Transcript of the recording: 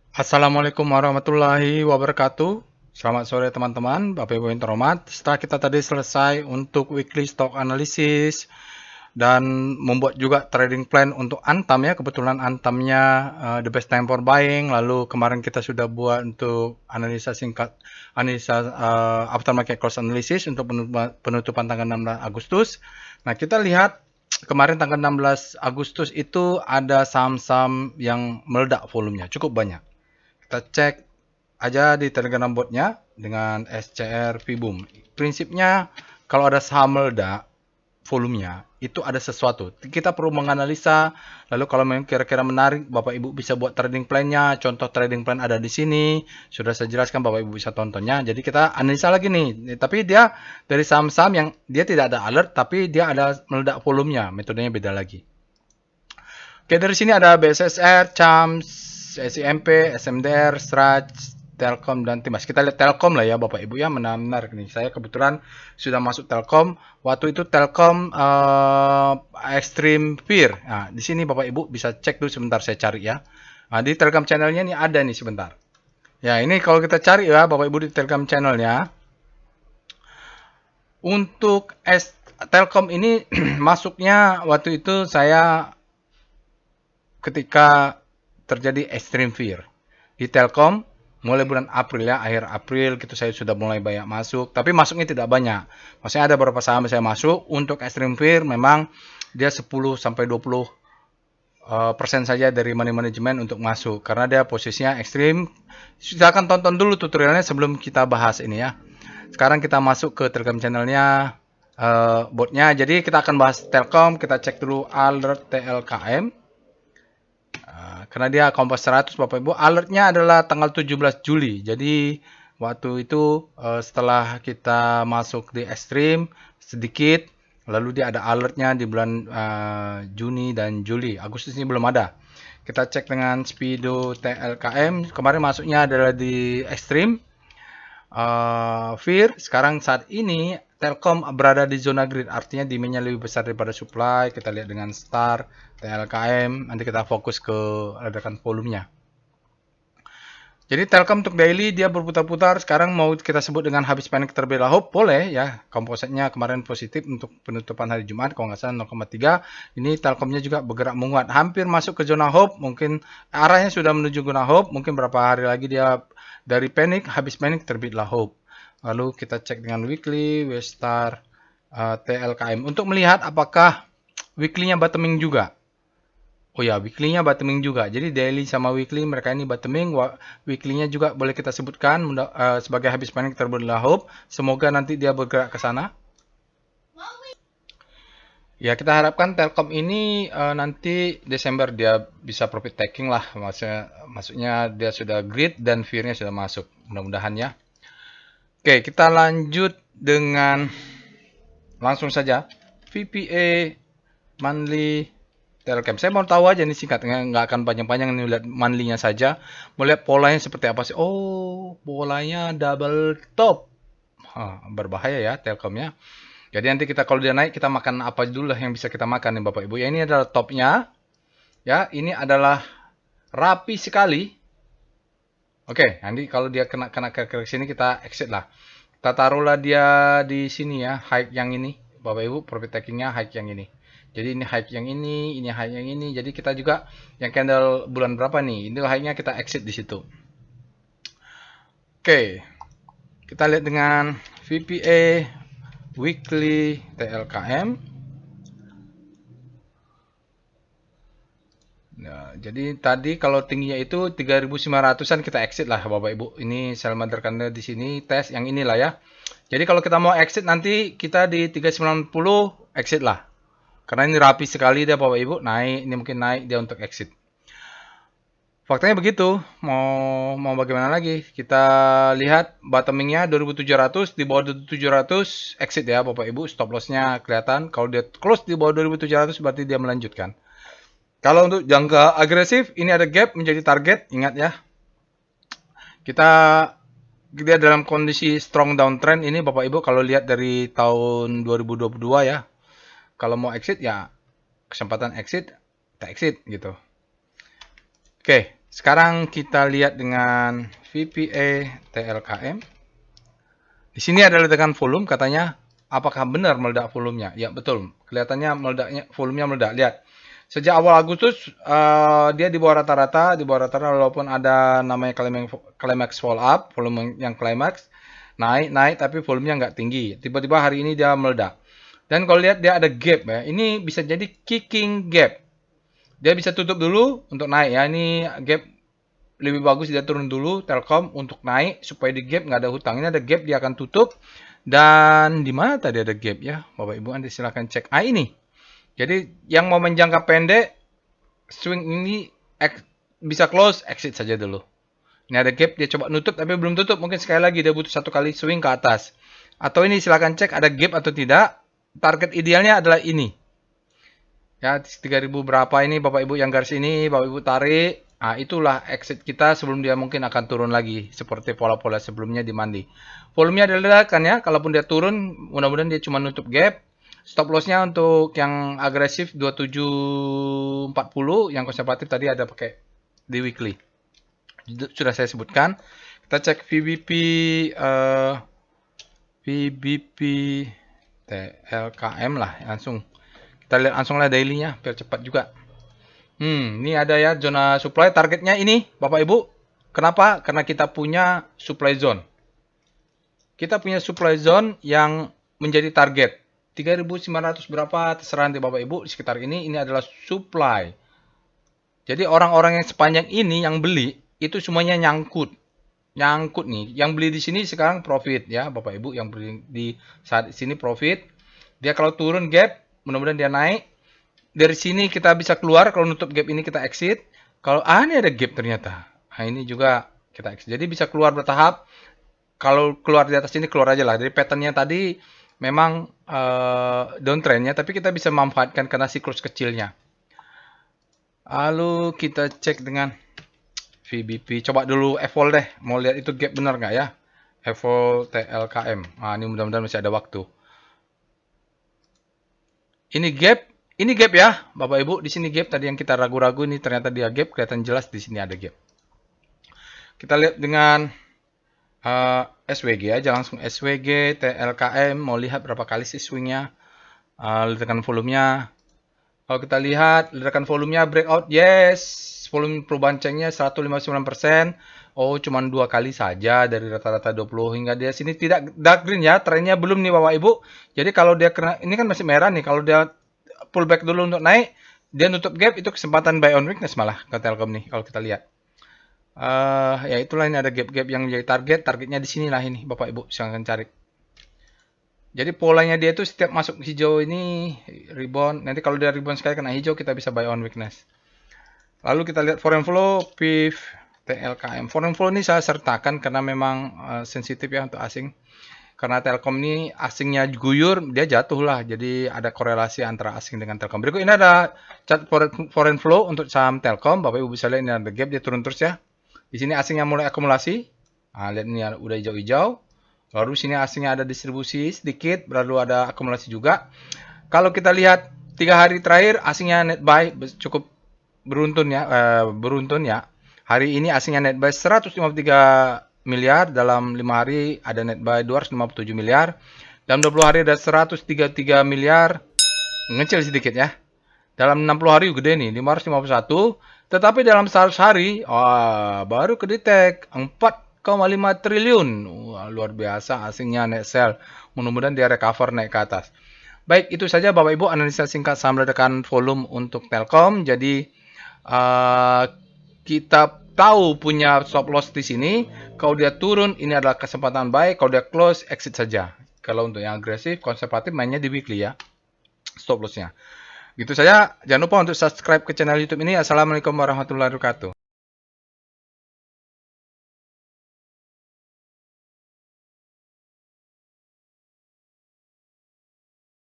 Assalamualaikum warahmatullahi wabarakatuh. Selamat sore teman-teman, Bapak Ibu yang terhormat. Setelah kita tadi selesai untuk weekly stock analysis dan membuat juga trading plan untuk Antam ya, kebetulan Antamnya the best time for buying. Lalu kemarin kita sudah buat untuk analisa singkat, analisa aftermarket cross analysis untuk penutupan tanggal 16 Agustus. Nah, kita lihat kemarin tanggal 16 Agustus itu ada saham-saham yang meledak volumenya, cukup banyak. Kita cek aja di Telegram botnya dengan SCR Vboom. Prinsipnya kalau ada saham meledak volumenya itu ada sesuatu. Kita perlu menganalisa. Lalu kalau memang kira-kira menarik, Bapak Ibu bisa buat trading plan-nya. Contoh trading plan ada di sini. Sudah saya jelaskan, Bapak Ibu bisa tontonnya. Jadi kita analisa lagi nih. Tapi dia dari saham-saham yang dia tidak ada alert, tapi dia ada meledak volumenya. Metodenya beda lagi. Oke, dari sini ada BSSR, CAMS, SIMP, SMDR, Straj, Telkom, dan Timas. Kita lihat Telkom lah ya Bapak Ibu ya, menarik nih. Saya kebetulan sudah masuk Telkom. Waktu itu Telkom Extreme Fear. Nah, di sini Bapak Ibu bisa cek dulu sebentar, saya cari ya. Nah, di Telegram channelnya ini ada nih sebentar. Ya, ini kalau kita cari ya Bapak Ibu di Telegram channelnya. Untuk Telkom ini masuknya waktu itu saya ketika terjadi extreme fear di Telkom mulai bulan April ya, akhir April gitu saya sudah mulai banyak masuk, tapi masuknya tidak banyak. Maksudnya ada beberapa saham saya masuk untuk extreme fear, memang dia 10 sampai 20 persen saja dari money management untuk masuk karena dia posisinya ekstrim. Silakan tonton dulu tutorialnya sebelum kita bahas ini ya. Sekarang kita masuk ke Telegram channelnya botnya. Jadi kita akan bahas Telkom, kita cek dulu alert TLKM. Karena dia Kompas 100 Bapak Ibu, alertnya adalah tanggal 17 Juli. Jadi waktu itu setelah kita masuk di ekstrim sedikit, lalu dia ada alertnya di bulan Juni dan Juli. Agustus ini belum ada. Kita cek dengan Speedo TLKM, kemarin masuknya adalah di ekstrim. Fear, sekarang saat ini Telkom berada di zona grid, artinya demand-nya lebih besar daripada supply. Kita lihat dengan Star, TLKM, nanti kita fokus ke ledakan volumenya. Jadi Telkom untuk daily dia berputar-putar, sekarang mau kita sebut dengan habis panik terlebih dahulu, boleh ya. Kompositnya kemarin positif untuk penutupan hari Jumat, kalau nggak salah 0,3. Ini Telkomnya juga bergerak menguat, hampir masuk ke zona hope, mungkin arahnya sudah menuju zona hope, mungkin berapa hari lagi dia dari panik, habis panik terbitlah hope. Lalu kita cek dengan weekly, Westar, TLKM untuk melihat apakah weekly-nya bottoming juga. Oh ya, weekly-nya bottoming juga. Jadi daily sama weekly mereka ini bottoming. Weekly-nya juga boleh kita sebutkan sebagai habis panik terbelah hope. Semoga nanti dia bergerak ke sana. Ya, kita harapkan Telkom ini nanti Desember dia bisa profit taking lah. Maksudnya dia sudah grid dan fear-nya sudah masuk. Mudah-mudahan ya. Oke, kita lanjut dengan langsung saja VPA monthly Telkom. Saya mau tahu aja nih singkat, nggak akan panjang-panjang nih lihat monthly-nya saja. Mau lihat polanya seperti apa sih? Oh, polanya double top. Berbahaya ya Telkomnya. Jadi nanti kita kalau dia naik kita makan apa dulu lah yang bisa kita makan nih Bapak Ibu. Ya ini adalah topnya. Ya, ini adalah rapi sekali. Oke, nanti kalau dia kena ke sini kita exit lah. Kita taruhlah dia di sini ya, high yang ini. Bapak Ibu, profit takingnya high yang ini. Jadi ini high yang ini high yang ini. Jadi kita juga yang candle bulan berapa nih? Ini high-nya kita exit di situ. Oke. Kita lihat dengan VPA weekly TLKM. Nah, jadi tadi kalau tingginya itu 3.900-an kita exit lah Bapak Ibu. Ini sell mother candle di sini tes yang inilah ya. Jadi kalau kita mau exit nanti kita di 390 exit lah. Karena ini rapi sekali dia Bapak Ibu, naik, ini mungkin naik dia untuk exit. Faktanya begitu, mau bagaimana lagi? Kita lihat bottomingnya 2700, di bawah 2700 exit ya Bapak Ibu, stop lossnya kelihatan. Kalau dia close di bawah 2700 berarti dia melanjutkan. Kalau untuk jangka agresif, ini ada gap menjadi target, ingat ya. Kita dia dalam kondisi strong downtrend ini Bapak Ibu kalau lihat dari tahun 2022 ya. Kalau mau exit ya kesempatan exit, kita exit gitu. Oke, Sekarang kita lihat dengan VPA TLKM. Di sini ada ledakan volume, katanya apakah benar meledak volumenya? Ya betul, kelihatannya meledaknya, volumenya meledak. Lihat, sejak awal Agustus dia di bawah rata-rata, walaupun ada namanya climax fall up, volume yang climax naik, tapi volumenya nggak tinggi. Tiba-tiba hari ini dia meledak. Dan kalau lihat dia ada gap ya, ini bisa jadi kicking gap. Dia bisa tutup dulu untuk naik ya. Ini gap lebih bagus dia turun dulu Telkom untuk naik supaya di gap nggak ada hutang. Ini ada gap dia akan tutup. Dan di mana tadi ada gap ya, Bapak Ibu, Anda silahkan cek. Ini. Jadi yang mau menjangka pendek swing ini bisa close, exit saja dulu. Ini ada gap, dia coba nutup tapi belum tutup. Mungkin sekali lagi dia butuh satu kali swing ke atas. Atau ini silahkan cek ada gap atau tidak. Target idealnya adalah ini. Ya, 3000 berapa ini Bapak Ibu yang garis ini, Bapak Ibu tarik. Nah, itulah exit kita sebelum dia mungkin akan turun lagi. Seperti pola-pola sebelumnya di mandi. Volumenya ada ledakan ya. Kalaupun dia turun, mudah-mudahan dia cuma nutup gap. Stop lossnya untuk yang agresif 2740. Yang konservatif tadi ada pakai di weekly. Sudah saya sebutkan. Kita cek VBP TLKM lah langsung. Kita lihat langsung lah daily-nya biar cepat juga. Ini ada ya zona supply, targetnya ini Bapak Ibu. Kenapa? Karena kita punya supply zone. Kita punya supply zone yang menjadi target. 3.900 berapa terserah nanti Bapak Ibu di sekitar ini adalah supply. Jadi orang-orang yang sepanjang ini yang beli itu semuanya nyangkut. Nyangkut nih. Yang beli di sini sekarang profit ya Bapak Ibu, yang beli di saat sini profit. Dia kalau turun gap, mudah-mudahan dia naik. Dari sini kita bisa keluar, kalau nutup gap ini kita exit. Kalau ini ada gap ternyata. Nah, ini juga kita exit. Jadi bisa keluar bertahap. Kalau keluar di atas ini keluar aja lah. Dari patternnya tadi memang downtrendnya, tapi kita bisa memanfaatkan karena siklus kecilnya. Lalu kita cek dengan VBP. Coba dulu evol deh. Mau lihat itu gap benar nggak ya? Evol TLKM. Nah, ini mudah-mudahan masih ada waktu. Ini gap ya, Bapak Ibu. Di sini gap tadi yang kita ragu-ragu ini ternyata dia gap, kelihatan jelas di sini ada gap. Kita lihat dengan SWG aja langsung, SWG TLKM, mau lihat berapa kali sih swingnya, ledakan volumenya. Kalau kita lihat ledakan volumenya breakout, yes, volume perubahan cengnya 159%. Oh, cuman 2 kali saja dari rata-rata 20 hingga dia sini tidak dark green ya, trennya belum nih Bapak Ibu. Jadi kalau dia kena, ini kan masih merah nih, kalau dia pullback dulu untuk naik, dia nutup gap, itu kesempatan buy on weakness malah ke Telkom nih kalau kita lihat. Ya itulah, ini ada gap-gap yang menjadi targetnya di sinilah ini Bapak Ibu silahkan cari. Jadi polanya dia itu setiap masuk hijau ini rebound, nanti kalau dia rebound sekali kena hijau kita bisa buy on weakness. Lalu kita lihat foreign flow, PIF, TLKM. Foreign flow ini saya sertakan karena memang sensitif ya untuk asing. Karena Telkom ini asingnya guyur, dia jatuh lah. Jadi ada korelasi antara asing dengan Telkom. Berikut ini ada chart foreign flow untuk saham Telkom. Bapak Ibu bisa lihat ini ada gap, dia turun terus ya. Di sini asingnya mulai akumulasi. Nah, lihat ini udah hijau-hijau. Lalu sini asingnya ada distribusi sedikit, lalu ada akumulasi juga. Kalau kita lihat 3 hari terakhir asingnya net buy cukup beruntun ya. Hari ini asingnya net buy 153 miliar, dalam 5 hari ada net buy 257 miliar. Dalam 20 hari ada 133 miliar. Ngecil sedikit ya. Dalam 60 hari gede nih, 551. Tetapi dalam 100 hari, baru kedetek 4,5 triliun. Wah, luar biasa asingnya net sell. Mudah-mudahan dia recover naik ke atas. Baik, itu saja Bapak Ibu analisa singkat saham ledakan volume untuk Telkom. Jadi kita tahu punya stop loss di sini. Kalau dia turun, ini adalah kesempatan buy. Kalau dia close, exit saja. Kalau untuk yang agresif, konservatif mainnya di weekly ya. Stop lossnya. Gitu saja. Jangan lupa untuk subscribe ke channel YouTube ini. Assalamualaikum warahmatullahi wabarakatuh.